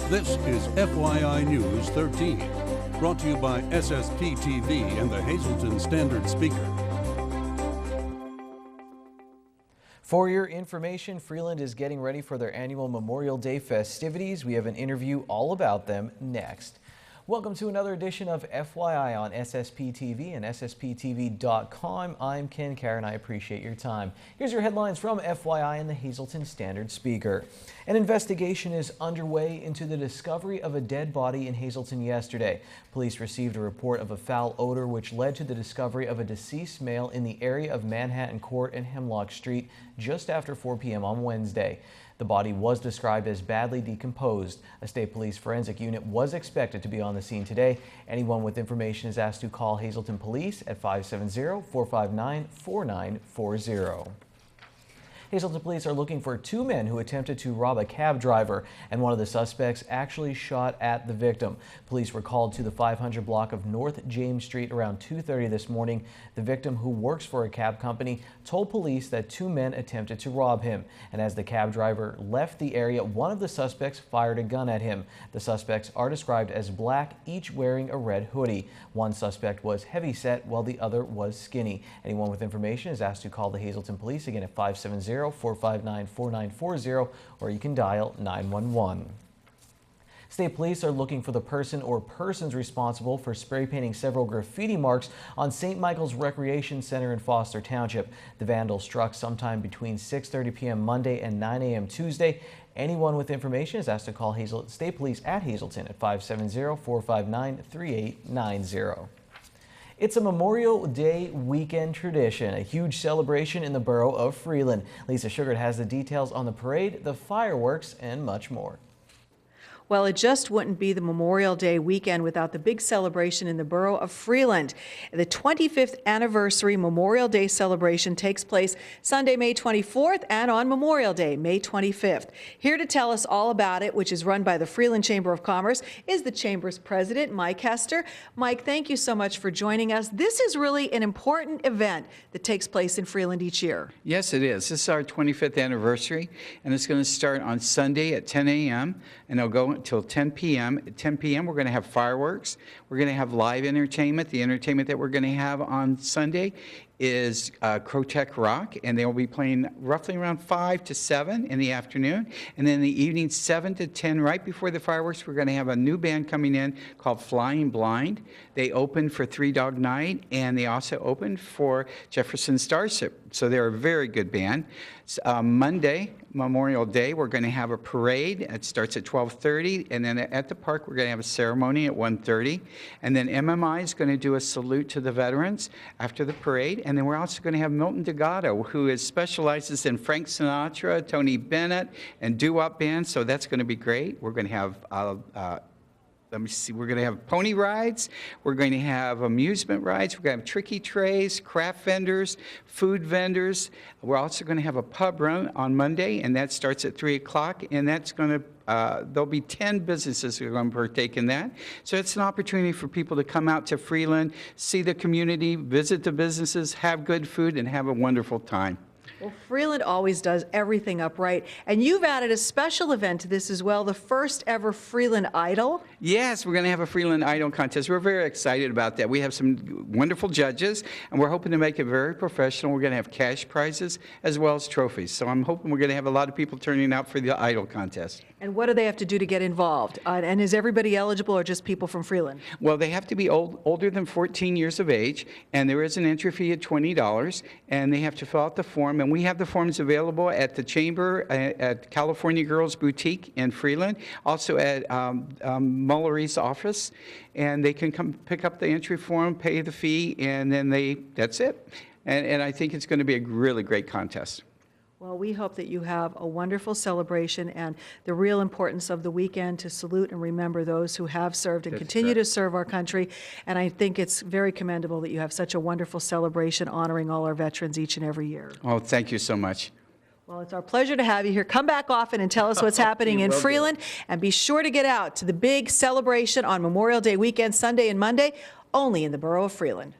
This is FYI News 13, brought to you by SSPTV and the Hazleton Standard Speaker. For your information, Freeland is getting ready for their annual Memorial Day festivities. We have an interview all about them next. Welcome to another edition of FYI on SSPTV and SSPTV.com. I'm Ken Carr and I appreciate your time. Here's your headlines from FYI and the Hazleton Standard Speaker. An investigation is underway into the discovery of a dead body in Hazleton yesterday. Police received a report of a foul odor which led to the discovery of a deceased male in the area of Manhattan Court and Hemlock Street just after 4 p.m. on Wednesday. The body was described as badly decomposed. A state police forensic unit was expected to be on the scene today. Anyone with information is asked to call Hazleton Police at 570-459-4940. Hazleton police are looking for two men who attempted to rob a cab driver, and one of the suspects actually shot at the victim. Police were called to the 500 block of North James Street around 2:30 this morning. The victim, who works for a cab company, told police that two men attempted to rob him, and as the cab driver left the area, one of the suspects fired a gun at him. The suspects are described as black, each wearing a red hoodie. One suspect was heavy-set while the other was skinny. Anyone with information is asked to call the Hazleton police again at 570-459-4940, or you can dial 911. State police are looking for the person or persons responsible for spray painting several graffiti marks on St. Michael's Recreation Center in Foster Township. The vandals struck sometime between 6:30 p.m. Monday and 9 a.m. Tuesday. Anyone with information is asked to call State Police at Hazleton at 570-459-3890. It's a Memorial Day weekend tradition, a huge celebration in the borough of Freeland. Lisa Sugart has the details on the parade, the fireworks, and much more. Well, it just wouldn't be the Memorial Day weekend without the big celebration in the borough of Freeland. The 25th anniversary Memorial Day celebration takes place Sunday, May 24th, and on Memorial Day, May 25th. Here to tell us all about it, which is run by the Freeland Chamber of Commerce, is the Chamber's president, Mike Hester. Mike, thank you so much for joining us. This is really an important event that takes place in Freeland each year. Yes, it is. This is our 25th anniversary, and it's going to start on Sunday at 10 a.m. and it'll go until 10 p.m. At 10 p.m. we're going to have fireworks. We're going to have live entertainment. The entertainment that we're going to have on Sunday is Crotech Rock, and they will be playing roughly around 5 to 7 in the afternoon. And then in the evening, 7 to 10, right before the fireworks, we're going to have a new band coming in called Flying Blind. They opened for Three Dog Night, and they also opened for Jefferson Starship. So they're a very good band. Monday, Memorial Day, we're going to have a parade. It starts at 12:30, and then at the park, we're going to have a ceremony at 1:30. And then MMI is going to do a salute to the veterans after the parade. And then we're also going to have Milton Delgado, who specializes in Frank Sinatra, Tony Bennett, and doo-wop bands. So that's going to be great. We're going to have let me see, we're going to have pony rides, we're going to have amusement rides, we're going to have tricky trays, craft vendors, food vendors. We're also going to have a pub run on Monday, and that starts at 3 o'clock, and that's going to there'll be 10 businesses who are going to partake in that. So it's an opportunity for people to come out to Freeland, see the community, visit the businesses, have good food, and have a wonderful time. Well, Freeland always does everything upright, and you've added a special event to this as well, the first ever Freeland Idol. Yes, we're going to have a Freeland Idol contest. We're very excited about that. We have some wonderful judges, and we're hoping to make it very professional. We're going to have cash prizes as well as trophies. So I'm hoping we're going to have a lot of people turning out for the Idol contest. And what do they have to do to get involved? And is everybody eligible, or just people from Freeland? Well, they have to be older than 14 years of age, and there is an entry fee of $20, and they have to fill out the form. And we have the forms available at the Chamber, at California Girls Boutique in Freeland, also at Mullery's office, and they can come pick up the entry form, pay the fee, and then that's it. And I think it's going to be a really great contest. Well, we hope that you have a wonderful celebration, and the real importance of the weekend to salute and remember those who have served and continue to serve our country. And I think it's very commendable that you have such a wonderful celebration honoring all our veterans each and every year. Oh, thank you so much. Well, it's our pleasure to have you here. Come back often and tell us what's happening in Freeland. And be sure to get out to the big celebration on Memorial Day weekend, Sunday and Monday, only in the borough of Freeland.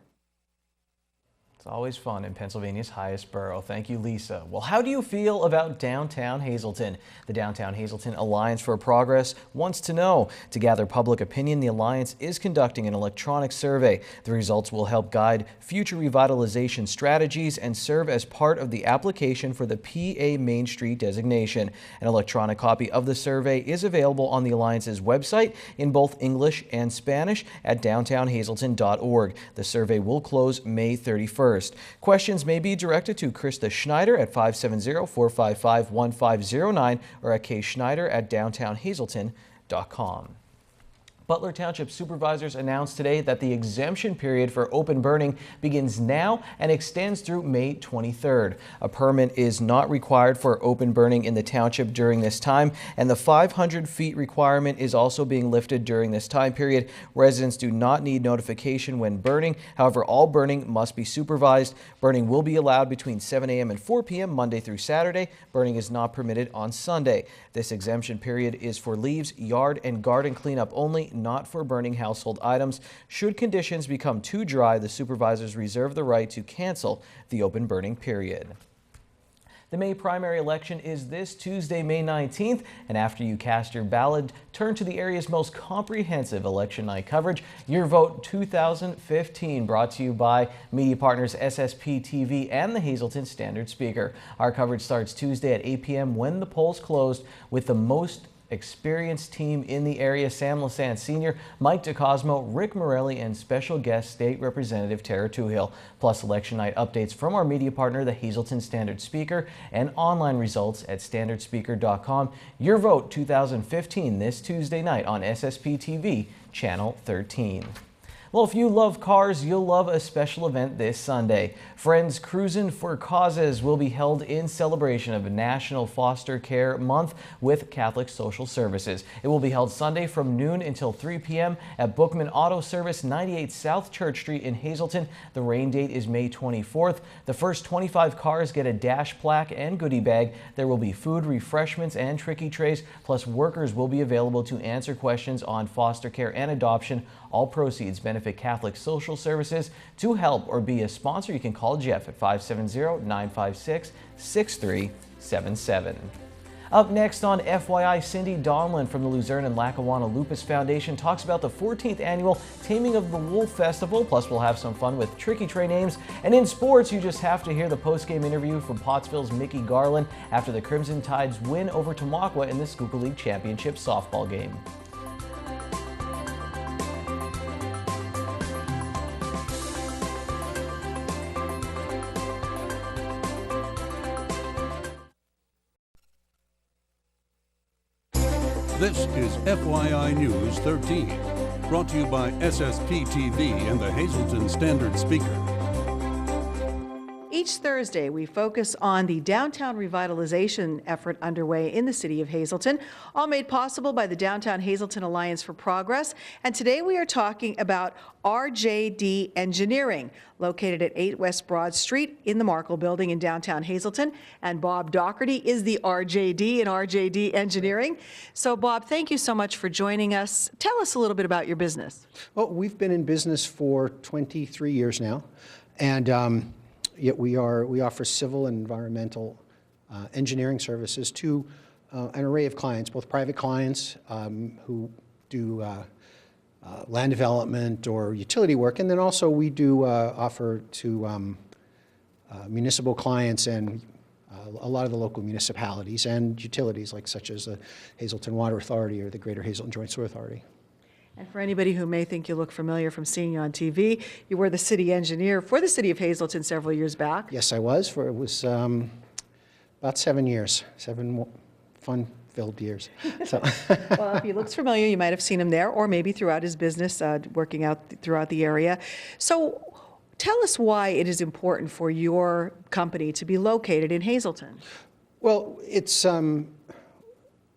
always fun in Pennsylvania's highest borough. Thank you, Lisa. Well, how do you feel about downtown Hazleton? The Downtown Hazleton Alliance for Progress wants to know. To gather public opinion, the Alliance is conducting an electronic survey. The results will help guide future revitalization strategies and serve as part of the application for the PA Main Street designation. An electronic copy of the survey is available on the Alliance's website in both English and Spanish at downtownhazleton.org. The survey will close May 31st. Questions may be directed to Krista Schneider at 570-455-1509 or at kschneider@downtownhazleton.com. Butler Township supervisors announced today that the exemption period for open burning begins now and extends through May 23rd. A permit is not required for open burning in the township during this time, and the 500 feet requirement is also being lifted during this time period. Residents do not need notification when burning. However, all burning must be supervised. Burning will be allowed between 7 a.m. and 4 p.m. Monday through Saturday. Burning is not permitted on Sunday. This exemption period is for leaves, yard, and garden cleanup only, not for burning household items. Should conditions become too dry, the supervisors reserve the right to cancel the open burning period. The May primary election is this Tuesday, May 19th, and after you cast your ballot, turn to the area's most comprehensive election night coverage, Your Vote 2015, brought to you by media partners SSPTV and the Hazleton Standard Speaker. Our coverage starts Tuesday at 8 p.m. when the polls closed, with the most experienced team in the area: Sam Lassant Sr., Mike DeCosmo, Rick Morelli, and special guest State Representative Tara Toohill. Plus election night updates from our media partner, the Hazleton Standard Speaker, and online results at standardspeaker.com. Your Vote 2015 this Tuesday night on SSPTV Channel 13. Well, if you love cars, you'll love a special event this Sunday. Friends Cruisin' for Causes will be held in celebration of National Foster Care Month with Catholic Social Services. It will be held Sunday from noon until 3 p.m. at Bookman Auto Service, 98 South Church Street in Hazleton. The rain date is May 24th. The first 25 cars get a dash plaque and goodie bag. There will be food, refreshments, and tricky trays, plus workers will be available to answer questions on foster care and adoption. All proceeds benefit Catholic Social Services. To help or be a sponsor, you can call Jeff at 570-956-6377. Up next on FYI, Cindy Donlin from the Luzerne and Lackawanna Lupus Foundation talks about the 14th annual Taming of the Wolf Festival. Plus, we'll have some fun with tricky tray names. And in sports, you just have to hear the post-game interview from Pottsville's Mickey Garland after the Crimson Tide's win over Tamaqua in the Schuylkill League Championship softball game. This is FYI News 13, brought to you by SSPTV and the Hazleton Standard Speaker. Each Thursday, we focus on the downtown revitalization effort underway in the city of Hazleton, all made possible by the Downtown Hazleton Alliance for Progress. And today we are talking about RJD Engineering, located at 8 West Broad Street in the Markle Building in downtown Hazleton. And Bob Doherty is the RJD in RJD Engineering. So Bob, thank you so much for joining us. Tell us a little bit about your business. Well, we've been in business for 23 years now, and yet we offer civil and environmental engineering services to an array of clients, both private clients who do land development or utility work, and then also we do offer to municipal clients and a lot of the local municipalities and utilities, like such as the Hazleton Water Authority or the Greater Hazleton Joint Sewer Authority. And for anybody who may think you look familiar from seeing you on TV, you were the city engineer for the city of Hazleton several years back. Yes, I was. It was about 7 years, 7 fun-filled years. So. Well, if he looks familiar, you might have seen him there, or maybe throughout his business, working out throughout the area. So tell us why it is important for your company to be located in Hazleton. Well, it's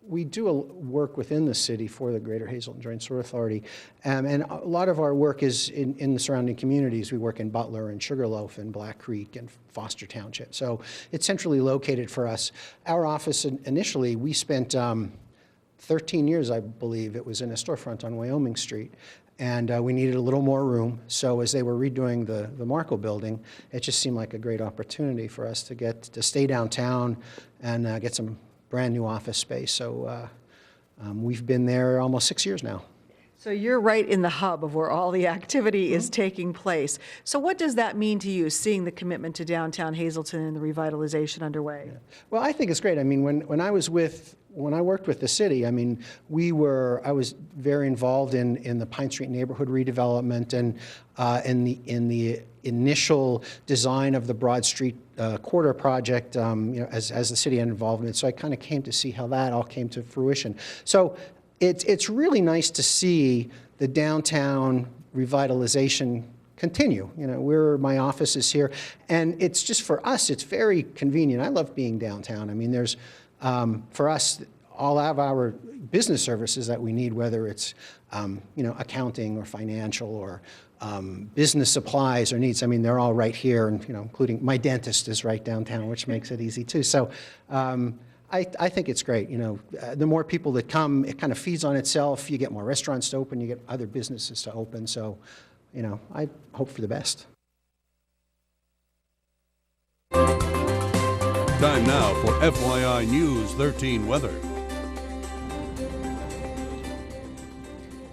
we do work within the city for the Greater Hazleton Joint Sewer Authority, and a lot of our work is in the surrounding communities. We work in Butler and Sugarloaf and Black Creek and Foster Township, so it's centrally located for us. Our office, initially, we spent the 13 years, I believe, it was in a storefront on Wyoming Street. And we needed a little more room. So as they were redoing the Marco building, it just seemed like a great opportunity for us to get to stay downtown and get some brand new office space. So we've been there almost 6 years now. So you're right in the hub of where all the activity is taking place. So what does that mean to you, seeing the commitment to downtown Hazleton and the revitalization underway? Yeah. Well, I think it's great. I mean, when I worked with the city, I mean, I was very involved in the Pine Street neighborhood redevelopment and in the initial design of the Broad Street corridor project, you know, as the city had involvement. So I kind of came to see how that all came to fruition. So it's really nice to see the downtown revitalization continue. You know, my office is here, and it's just, for us, it's very convenient. I love being downtown. I mean, there's, for us, all of our business services that we need, whether it's, you know, accounting or financial or business supplies or needs, I mean, they're all right here, and, you know, including my dentist is right downtown, which makes it easy too. So I think it's great. You know, the more people that come, it kind of feeds on itself. You get more restaurants to open, you get other businesses to open. So, you know, I hope for the best. Time now for FYI News 13 weather.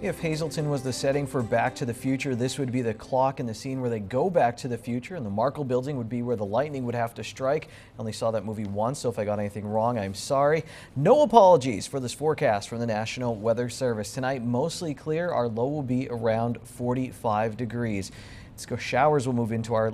If Hazleton was the setting for Back to the Future, this would be the clock in the scene where they go back to the future, and the Markle building would be where the lightning would have to strike. I only saw that movie once, so if I got anything wrong, I'm sorry. No apologies for this forecast from the National Weather Service. Tonight, mostly clear. Our low will be around 45 degrees. Showers will move into our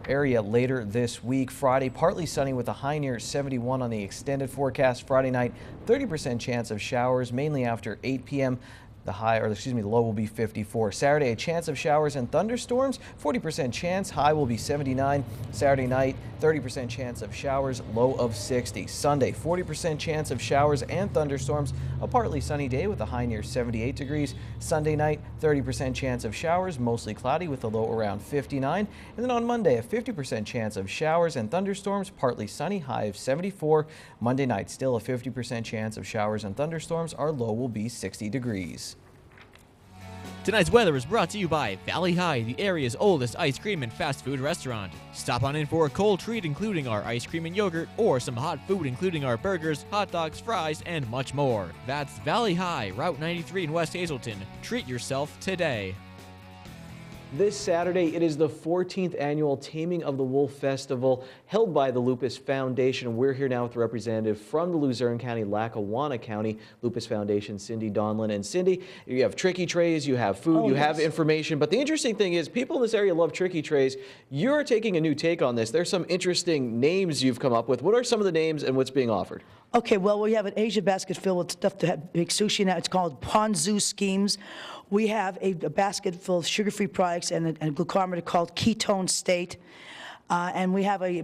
area later this week. Friday, partly sunny with a high near 71 on the extended forecast. Friday night, 30% chance of showers, mainly after 8 p.m. The low will be 54. Saturday, a chance of showers and thunderstorms, 40% chance, high will be 79. Saturday night, 30% chance of showers, low of 60. Sunday, 40% chance of showers and thunderstorms, a partly sunny day with a high near 78 degrees. Sunday night, 30% chance of showers, mostly cloudy with a low around 59. And then on Monday, a 50% chance of showers and thunderstorms, partly sunny, high of 74. Monday night, still a 50% chance of showers and thunderstorms, our low will be 60 degrees. Tonight's weather is brought to you by Valley High, the area's oldest ice cream and fast food restaurant. Stop on in for a cold treat including our ice cream and yogurt, or some hot food including our burgers, hot dogs, fries, and much more. That's Valley High, Route 93 in West Hazleton. Treat yourself today. This Saturday, it is the 14th annual Taming of the Wolf Festival held by the Lupus Foundation. We're here now with a representative from the Luzerne County, Lackawanna County Lupus Foundation, Cindy Donlin. And Cindy, you have tricky trays, you have food, you have information. But the interesting thing is people in this area love tricky trays. You're taking a new take on this. There's some interesting names you've come up with. What are some of the names and what's being offered? Okay, well, we have an Asia basket filled with stuff to make sushi now. It's called Ponzu Schemes. We have a basket full of sugar-free products and a glucometer called Ketone State. And we have a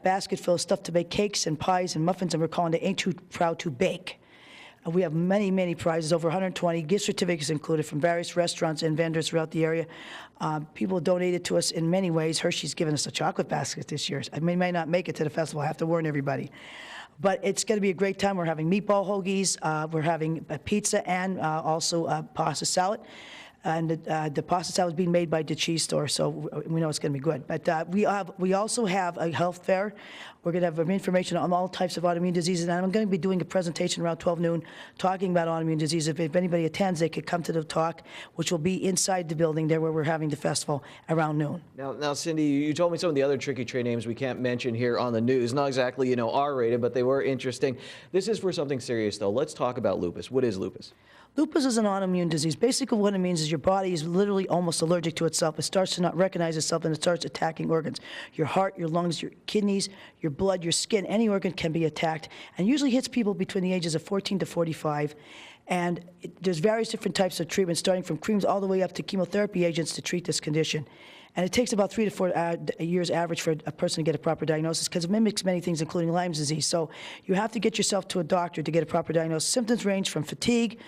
basket full of stuff to make cakes and pies and muffins, and we're calling it Ain't Too Proud to Bake. We have many, many prizes, over 120 gift certificates included from various restaurants and vendors throughout the area. People donated to us in many ways. Hershey's given us a chocolate basket this year. I may not make it to the festival. I have to warn everybody. But it's going to be a great time. We're having meatball hoagies, we're having a pizza, and also pasta salad. And the pasta salad is being made by the cheese store, so we know it's going to be good. But we also have a health fair. We're going to have information on all types of autoimmune diseases, and I'm going to be doing a presentation around 12 noon talking about autoimmune disease. If anybody attends, they could come to the talk, which will be inside the building there where we're having the festival around noon. Now, Cindy, you told me some of the other tricky tray names we can't mention here on the news. Not exactly, R-rated, but they were interesting. This is for something serious, though. Let's talk about lupus. What is lupus? Lupus is an autoimmune disease. Basically what it means is your body is literally almost allergic to itself. It starts to not recognize itself, and it starts attacking organs. Your heart, your lungs, your kidneys, your blood, your skin, any organ can be attacked, and usually hits people between the ages of 14 to 45. And there's various different types of treatments, starting from creams all the way up to chemotherapy agents to treat this condition. And it takes about 3 to 4 years average for a person to get a proper diagnosis, because it mimics many things, including Lyme's disease. So you have to get yourself to a doctor to get a proper diagnosis. Symptoms range from fatigue,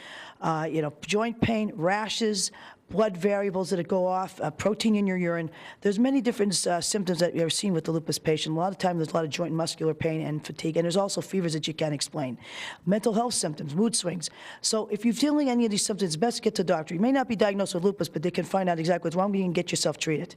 joint pain, rashes, blood variables that go off, protein in your urine. There's many different symptoms that you're seen with the lupus patient. A lot of times there's a lot of joint and muscular pain and fatigue, and there's also fevers that you can't explain. Mental health symptoms, mood swings. So if you're feeling any of these symptoms, it's best to get to the doctor. You may not be diagnosed with lupus, but they can find out exactly what's wrong with you and get yourself treated.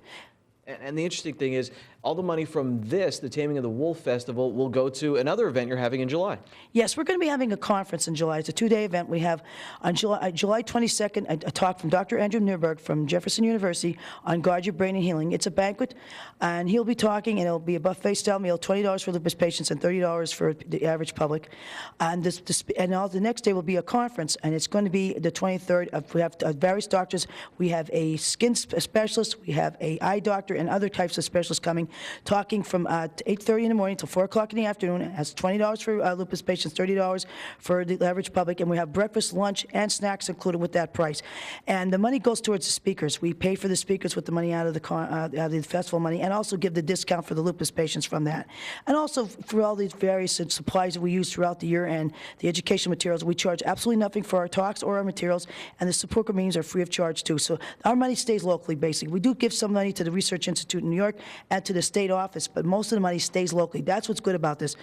And the interesting thing is, all the money from this, the Taming of the Wolf Festival, will go to another event you're having in July. Yes, we're going to be having a conference in July. It's a 2-day event. We have on July 22nd a talk from Dr. Andrew Newberg from Jefferson University on Guard Your Brain and Healing. It's a banquet, and he'll be talking, and it'll be a buffet-style meal, $20 for lupus patients and $30 for the average public. And the next day will be a conference, and it's going to be the 23rd. We have various doctors. We have a skin specialist. We have an eye doctor and other types of specialists coming, talking from 8:30 in the morning till 4 o'clock in the afternoon. It has $20 for lupus patients, $30 for the average public, and we have breakfast, lunch, and snacks included with that price. And the money goes towards the speakers. We pay for the speakers with the money out of the festival money, and also give the discount for the lupus patients from that. And also for all these various supplies that we use throughout the year and the educational materials, we charge absolutely nothing for our talks or our materials, and the support group meetings are free of charge too. So our money stays locally, basically. We do give some money to the Research Institute in New York and to the state office, but most of the money stays locally. That's what's good about this.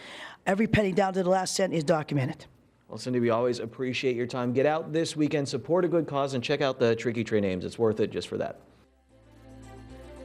Every penny down to the last cent is documented. Well, Cindy, we always appreciate your time. Get out this weekend, support a good cause, and check out the Tricky Tray names. It's worth it just for that.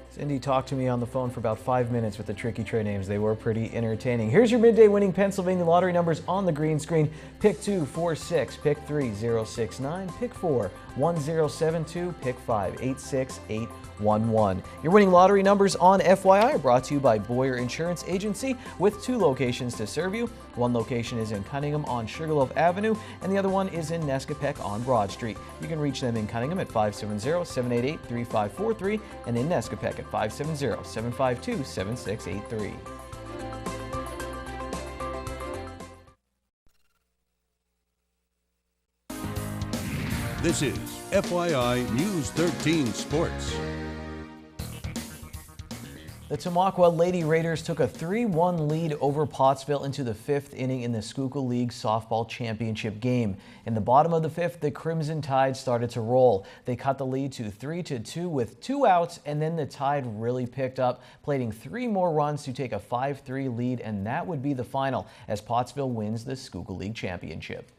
Cindy talked to me on the phone for about 5 minutes with the Tricky Tray names. They were pretty entertaining. Here's your midday winning Pennsylvania lottery numbers on the green screen. Pick 2, 4, 6. Pick 3, 0, 6, 9. Pick 4, 1, 0, 7, 2. Pick 5, 8, 6, 8, 1, 1. Your winning lottery numbers on FYI are brought to you by Boyer Insurance Agency with 2 locations to serve you. One location is in Cunningham on Sugarloaf Avenue, and the other one is in Nescapec on Broad Street. You can reach them in Cunningham at 570-788-3543 and in Nescapec at 570-752-7683. This is FYI News 13 Sports. The Tamaqua Lady Raiders took a 3-1 lead over Pottsville into the 5th inning in the Schuylkill League softball championship game. In the bottom of the 5th, the Crimson Tide started to roll. They cut the lead to 3-2 with 2 outs, and then the Tide really picked up, plating 3 more runs to take a 5-3 lead, and that would be the final as Pottsville wins the Schuylkill League championship.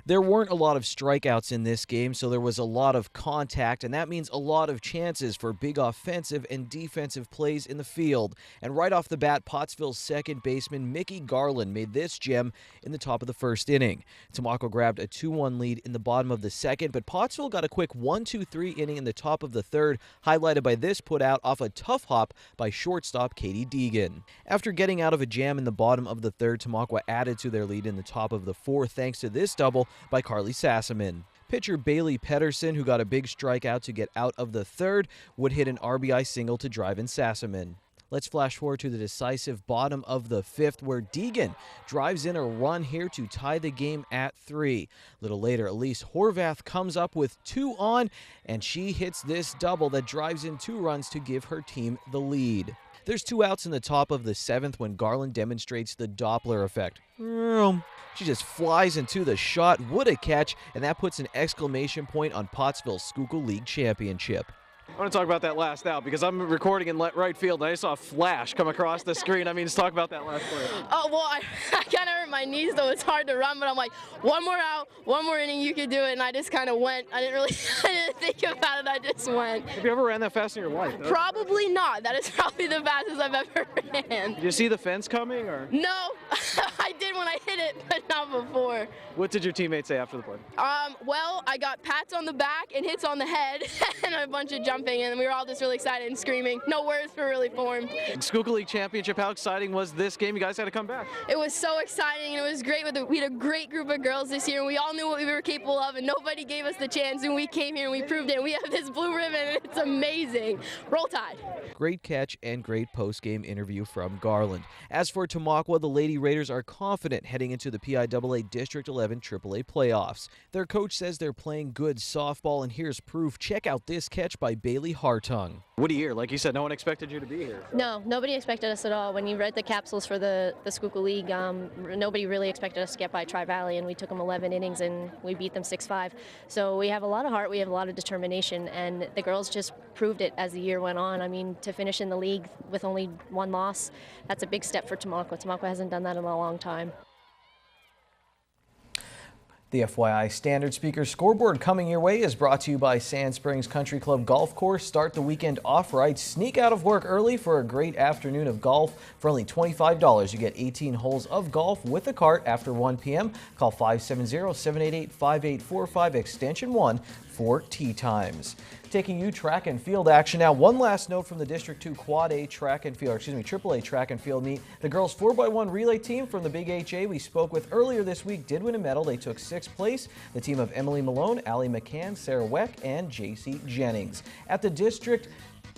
There weren't a lot of strikeouts in this game, so there was a lot of contact, and that means a lot of chances for big offensive and defensive plays in the field. And right off the bat, Pottsville's second baseman Mickey Garland made this gem in the top of the 1st inning. Tamaqua grabbed a 2-1 lead in the bottom of the 2nd, but Pottsville got a quick 1-2-3 inning in the top of the 3rd, highlighted by this putout off a tough hop by shortstop Katie Deegan. After getting out of a jam in the bottom of the 3rd, Tamaqua added to their lead in the top of the 4th thanks to this double by Carly Sassaman. Pitcher Bailey Pedersen, who got a big strikeout to get out of the 3rd, would hit an RBI single to drive in Sassaman. Let's flash forward to the decisive bottom of the 5th, where Deegan drives in a run here to tie the game at 3. A little later, Elise Horvath comes up with 2 on, and she hits this double that drives in 2 runs to give her team the lead. There's 2 outs in the top of the 7th when Garland demonstrates the Doppler effect. She just flies into the shot, what a catch, and that puts an exclamation point on Pottsville's Schuylkill League championship. I want to talk about that last out because I'm recording in right field and I saw a flash come across the screen. I mean, let's talk about that last play. Oh, well, I kind of hurt my knees, though. It's hard to run, but I'm like, one more out, one more inning, you could do it, and I just kind of went. I didn't think about it, I just went. Have you ever ran that fast in your life? Though? Probably not. That is probably the fastest I've ever ran. Did you see the fence coming, or? No, I did when I hit it, but not before. What did your teammates say after the play? Well, I got pats on the back and hits on the head and a bunch of jumping, and we were all just really excited and screaming. No words were really formed. Schuylkill League championship, how exciting was this game? You guys had to come back. It was so exciting, and it was great. We had a great group of girls this year, and we all knew what we were capable of, and nobody gave us the chance, and we came here and we proved it. And we have this blue ribbon, and it's amazing. Roll Tide. Great catch and great post-game interview from Garland. As for Tamaqua, the Lady Raiders are confident heading into the PIAA District 11 AAA playoffs. Their coach says they're playing good softball, and here's proof. Check out this catch by Bailey Hartung. What a year. Like you said, no one expected you to be here. No, nobody expected us at all. When you read the capsules for the Schuylkill League, nobody really expected us to get by Tri-Valley, and we took them 11 innings and we beat them 6-5. So we have a lot of heart, we have a lot of determination, and the girls just proved it as the year went on. I mean, to finish in the league with only one loss, that's a big step for Tamaqua. Tamaqua hasn't done that in a long time. The FYI Standard Speaker scoreboard coming your way is brought to you by Sand Springs Country Club Golf Course. Start the weekend off right. Sneak out of work early for a great afternoon of golf. For only $25, you get 18 holes of golf with a cart after 1 p.m. Call 570-788-5845 extension 1 for tee times. Taking you track and field action now. One last note from the District 2 Quad A track and field, AAA track and field meet. The girls 4x1 relay team from the Big HA we spoke with earlier this week did win a medal. They took 6th place. The team of Emily Malone, Allie McCann, Sarah Weck, and JC Jennings. At the District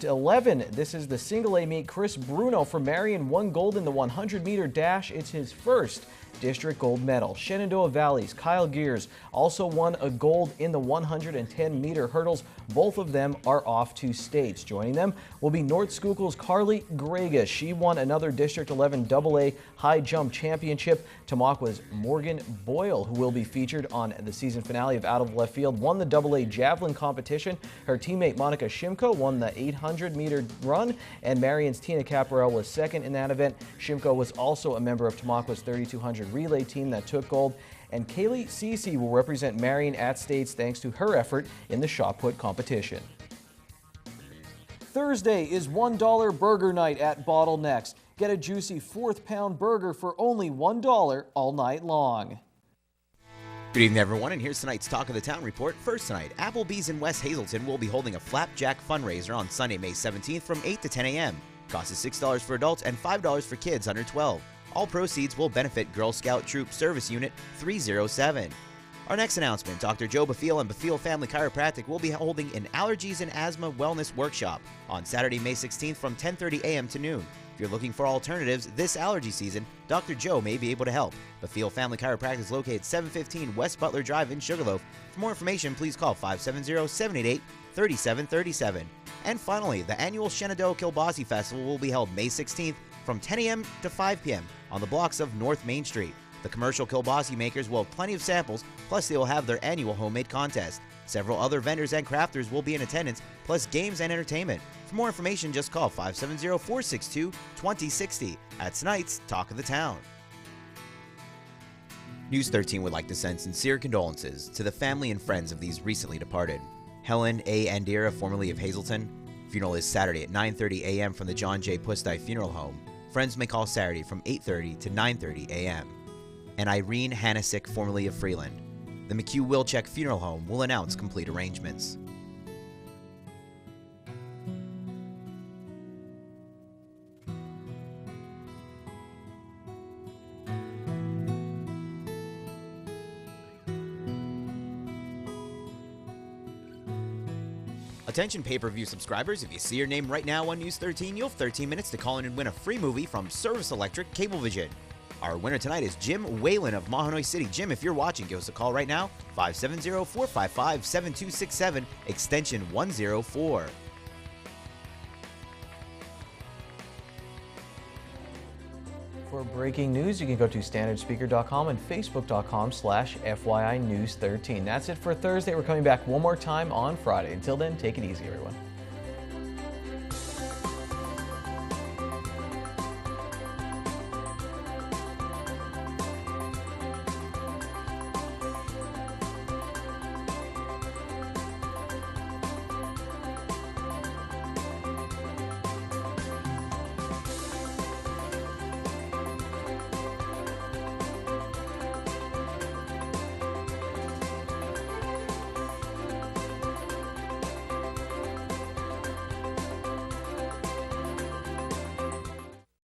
11, this is the single A meet. Chris Bruno from Marion won gold in the 100-meter dash. It's his first district gold medal. Shenandoah Valley's Kyle Gears also won a gold in the 110-meter hurdles. Both of them are off to states. Joining them will be North Schuylkill's Carly Gregas. She won another District 11 AA high jump championship. Tamaqua's Morgan Boyle, who will be featured on the season finale of Out of Left Field, won the AA javelin competition. Her teammate Monica Shimko won the 800-meter run, and Marion's Tina Caparel was second in that event. Shimko was also a member of Tamaqua's 3200 relay team that took gold. And Kaylee Cece will represent Marion at states thanks to her effort in the shot put competition. Thursday is $1 burger night at Bottlenecks. Get a juicy 4th pound burger for only $1 all night long. Good evening, everyone, and here's tonight's Talk of the Town report. First tonight, Applebee's in West Hazelton will be holding a Flapjack fundraiser on Sunday, May 17th from 8 to 10 a.m. Cost is $6 for adults and $5 for kids under 12. All proceeds will benefit Girl Scout Troop Service Unit 307. Our next announcement, Dr. Joe Bafil and Bafil Family Chiropractic will be holding an Allergies and Asthma Wellness Workshop on Saturday, May 16th from 10:30 a.m. to noon. If you're looking for alternatives this allergy season, Dr. Joe may be able to help. Bafil Family Chiropractic is located 715 West Butler Drive in Sugarloaf. For more information, please call 570-788-3737. And finally, the annual Shenandoah Kilbossy Festival will be held May 16th from 10 a.m. to 5 p.m. on the blocks of North Main Street. The commercial kielbasa makers will have plenty of samples, plus they will have their annual homemade contest. Several other vendors and crafters will be in attendance, plus games and entertainment. For more information, just call 570-462-2060 at tonight's Talk of the Town. News 13 would like to send sincere condolences to the family and friends of these recently departed. Helen A. Andira, formerly of Hazelton. Funeral is Saturday at 9:30 a.m. from the John J. Pusti Funeral Home. Friends may call Saturday from 8:30 to 9:30 a.m. And Irene Hanisick, formerly of Freeland. The McHugh Wilczek Funeral Home will announce complete arrangements. Attention pay-per-view subscribers, if you see your name right now on News 13, you'll have 13 minutes to call in and win a free movie from Service Electric Cablevision. Our winner tonight is Jim Whalen of Mahanoy City. Jim, if you're watching, give us a call right now, 570-455-7267, extension 104. For breaking news, you can go to standardspeaker.com and facebook.com/FYI News 13. That's it for Thursday. We're coming back one more time on Friday. Until then, take it easy, everyone.